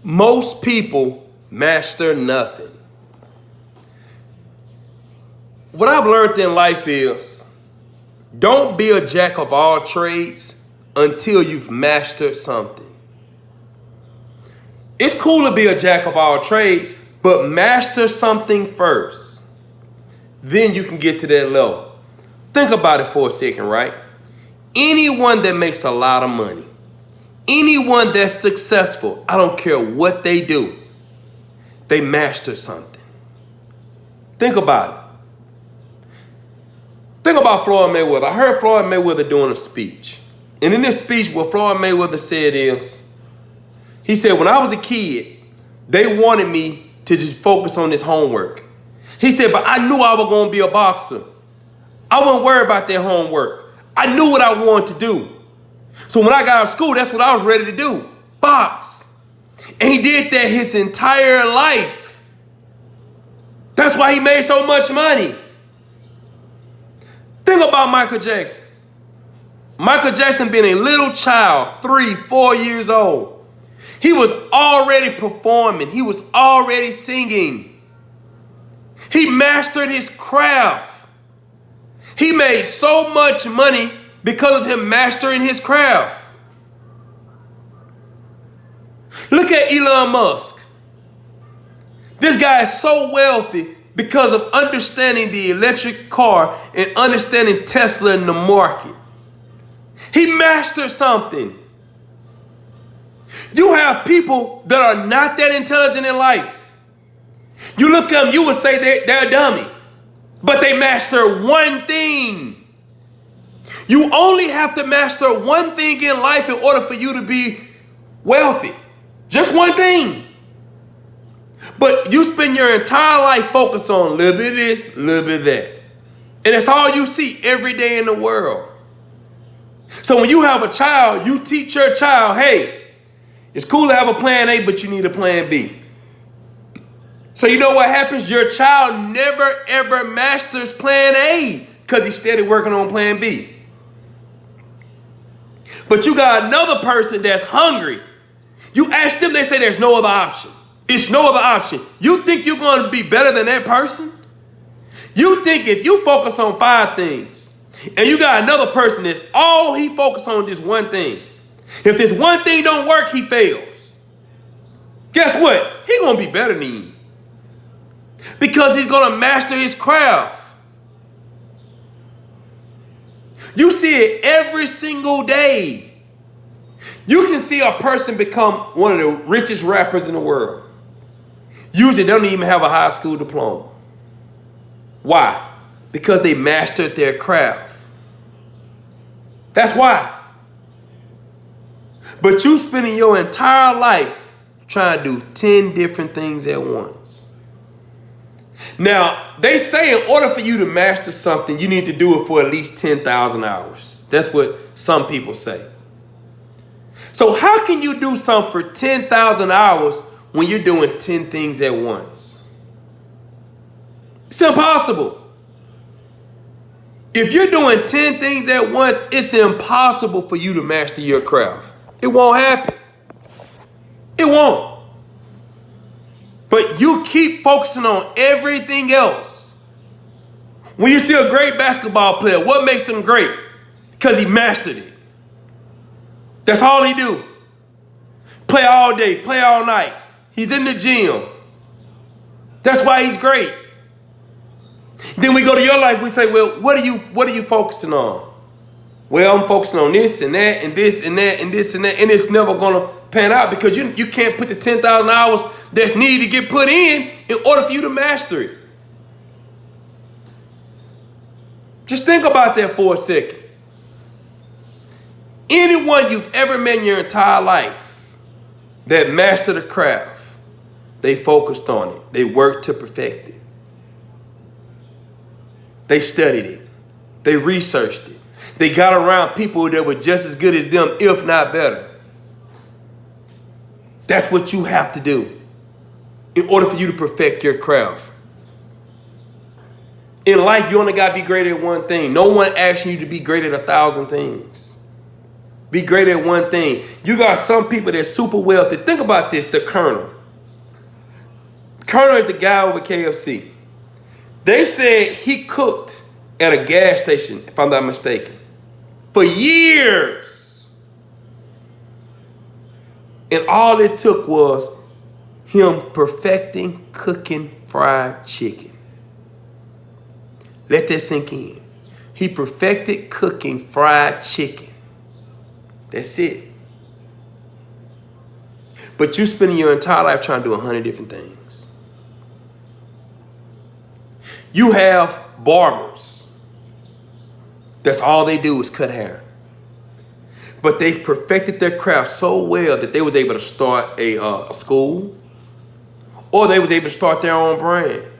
Most people master nothing. What I've learned in life is don't be a jack of all trades until you've mastered something. It's cool to be a jack of all trades, but master something first. Then you can get to that level. Think about it for a second, right? Anyone that makes a lot of money, anyone that's successful, I don't care what they do, they master something. Think about it. Think about Floyd Mayweather. I heard Floyd Mayweather doing a speech. And in this speech, what Floyd Mayweather said is, he said, when I was a kid, they wanted me to just focus on this homework. He said, but I knew I was going to be a boxer. I wasn't worried about that homework. I knew what I wanted to do. So when I got out of school, that's what I was ready to do, box. And he did that his entire life. That's why he made so much money. Think about Michael Jackson. Michael Jackson being a little child, 3, 4 years old. He was already performing. He was already singing. He mastered his craft. He made so much money because of him mastering his craft. Look at Elon Musk. This guy is so wealthy because of understanding the electric car and understanding Tesla in the market. He mastered something. You have people that are not that intelligent in life. You look at them, you would say they're a dummy, but they master one thing. You only have to master one thing in life in order for you to be wealthy. Just one thing. But you spend your entire life focused on a little bit of this, a little bit of that. And that's all you see every day in the world. So when you have a child, you teach your child, hey, it's cool to have a plan A, but you need a plan B. So you know what happens? Your child never ever masters plan A because he's steady working on plan B. But you got another person that's hungry. You ask them, they say there's no other option. It's no other option. You think you're going to be better than that person? You think if you focus on 5 things and you got another person that's all he focused on this one thing. If this one thing don't work, he fails. Guess what? He's going to be better than you. Because he's going to master his craft. You see it every single day. You can see a person become one of the richest rappers in the world. Usually they don't even have a high school diploma. Why? Because they mastered their craft. That's why. But you spending your entire life trying to do 10 different things at once. Now, they say in order for you to master something, you need to do it for at least 10,000 hours. That's what some people say. So how can you do something for 10,000 hours when you're doing 10 things at once? It's impossible. If you're doing 10 things at once, it's impossible for you to master your craft. It won't happen. It won't. But you keep focusing on everything else. When you see a great basketball player, what makes him great? Because he mastered it. That's all he do. Play all day, play all night. He's in the gym. That's why he's great. Then we go to your life, we say, well, what are you focusing on? Well, I'm focusing on this and that and this and that and this and that, and it's never gonna pan out because you can't put the 10,000 hours that's needed to get put in order for you to master it. Just think about that for a second. Anyone you've ever met in your entire life that mastered a craft, they focused on it. They worked to perfect it. They studied it. They researched it. They got around people that were just as good as them, if not better. That's what you have to do in order for you to perfect your craft. In life, you only got to be great at one thing. No one asking you to be great at 1,000 things. Be great at one thing. You got some people that's super wealthy. Think about this, the Colonel. Colonel is the guy over KFC. They said he cooked at a gas station, if I'm not mistaken, for years. And all it took was him perfecting cooking fried chicken. Let that sink in. He perfected cooking fried chicken. That's it. But you spending your entire life trying to do 100 different things. You have barbers. That's all they do is cut hair. But they perfected their craft so well that they was able to start a school, or they was able to start their own brand.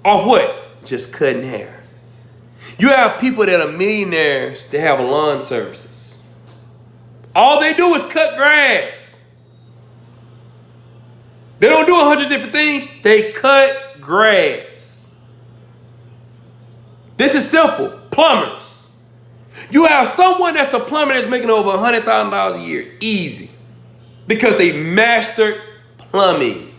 Off what? Just cutting hair. You have people that are millionaires that have lawn services. All they do is cut grass. They don't do 100 different things. They cut grass. This is simple. Plumbers. You have someone that's a plumber that's making over $100,000 a year. Easy. Because they mastered plumbing.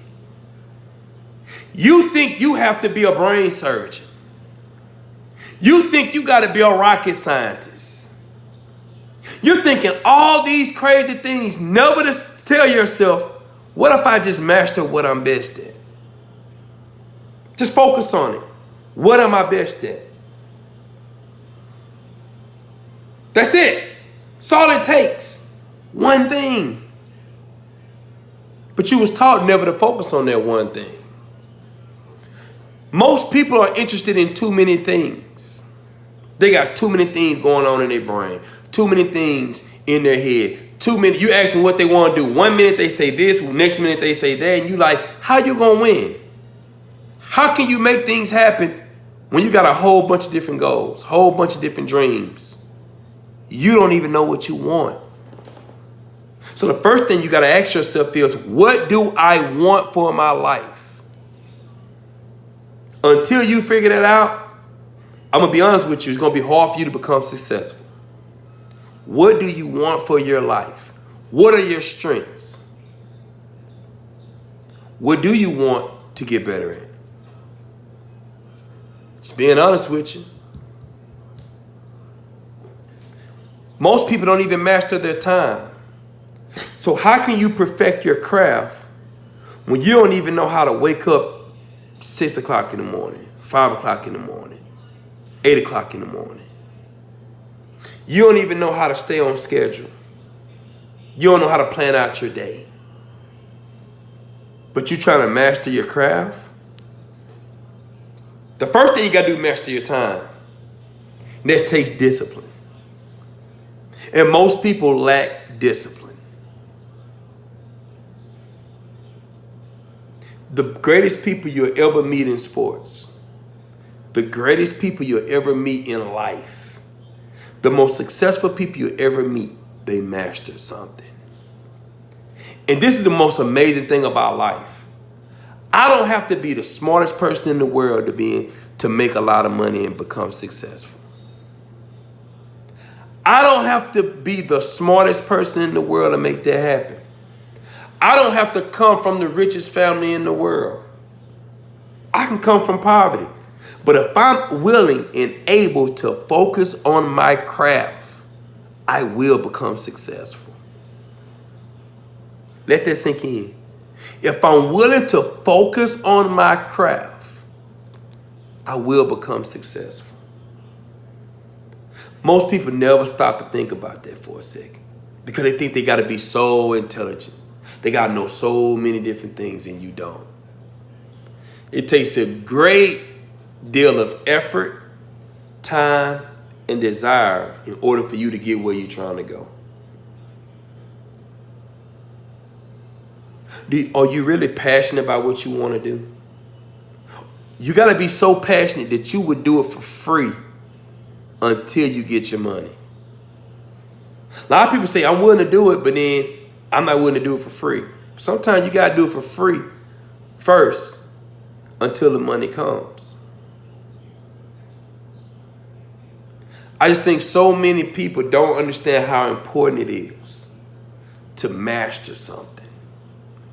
You think you have to be a brain surgeon. You think you got to be a rocket scientist. You're thinking all these crazy things, never to tell yourself, what if I just master what I'm best at? Just focus on it. What am I best at? That's it. That's all it takes. One thing. But you was taught never to focus on that one thing. Most people are interested in too many things. They got too many things going on in their brain. Too many things in their head. Too many. You ask them what they want to do. 1 minute they say this, next minute they say that, and you like, how you gonna win? How can you make things happen when you got a whole bunch of different goals, whole bunch of different dreams? You don't even know what you want. So the first thing you got to ask yourself is, what do I want for my life? Until you figure that out, I'm going to be honest with you, it's going to be hard for you to become successful. What do you want for your life? What are your strengths? What do you want to get better at? Just being honest with you. Most people don't even master their time. So how can you perfect your craft when you don't even know how to wake up 6 o'clock in the morning, 5 o'clock in the morning, 8 o'clock in the morning? You don't even know how to stay on schedule. You don't know how to plan out your day. But you're trying to master your craft? The first thing you got to do is master your time. And that takes discipline. And most people lack discipline. The greatest people you'll ever meet in sports, the greatest people you'll ever meet in life, the most successful people you'll ever meet, they mastered something. And this is the most amazing thing about life. I don't have to be the smartest person in the world to make a lot of money and become successful. I don't have to be the smartest person in the world to make that happen. I don't have to come from the richest family in the world. I can come from poverty. But if I'm willing and able to focus on my craft, I will become successful. Let that sink in. If I'm willing to focus on my craft, I will become successful. Most people never stop to think about that for a second because they think they got to be so intelligent. They got to know so many different things and you don't. It takes a great deal of effort, time, and desire in order for you to get where you're trying to go. Are you really passionate about what you want to do? You got to be so passionate that you would do it for free until you get your money. A lot of people say, I'm willing to do it, but then I'm not willing to do it for free. Sometimes you got to do it for free first until the money comes. I just think so many people don't understand how important it is to master something,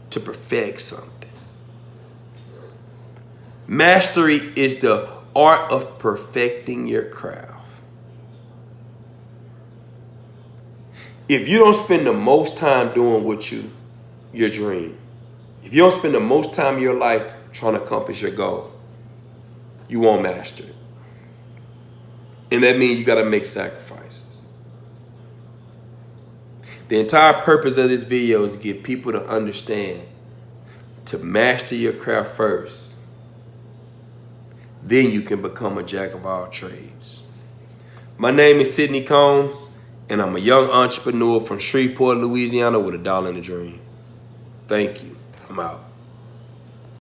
to perfect something. Mastery is the art of perfecting your craft. If you don't spend the most time doing your dream, if you don't spend the most time of your life trying to accomplish your goal, you won't master it. And that means you got to make sacrifices. The entire purpose of this video is to get people to understand to master your craft first. Then you can become a jack of all trades. My name is Sidney Combs, and I'm a young entrepreneur from Shreveport, Louisiana with $1 in a dream. Thank you. I'm out.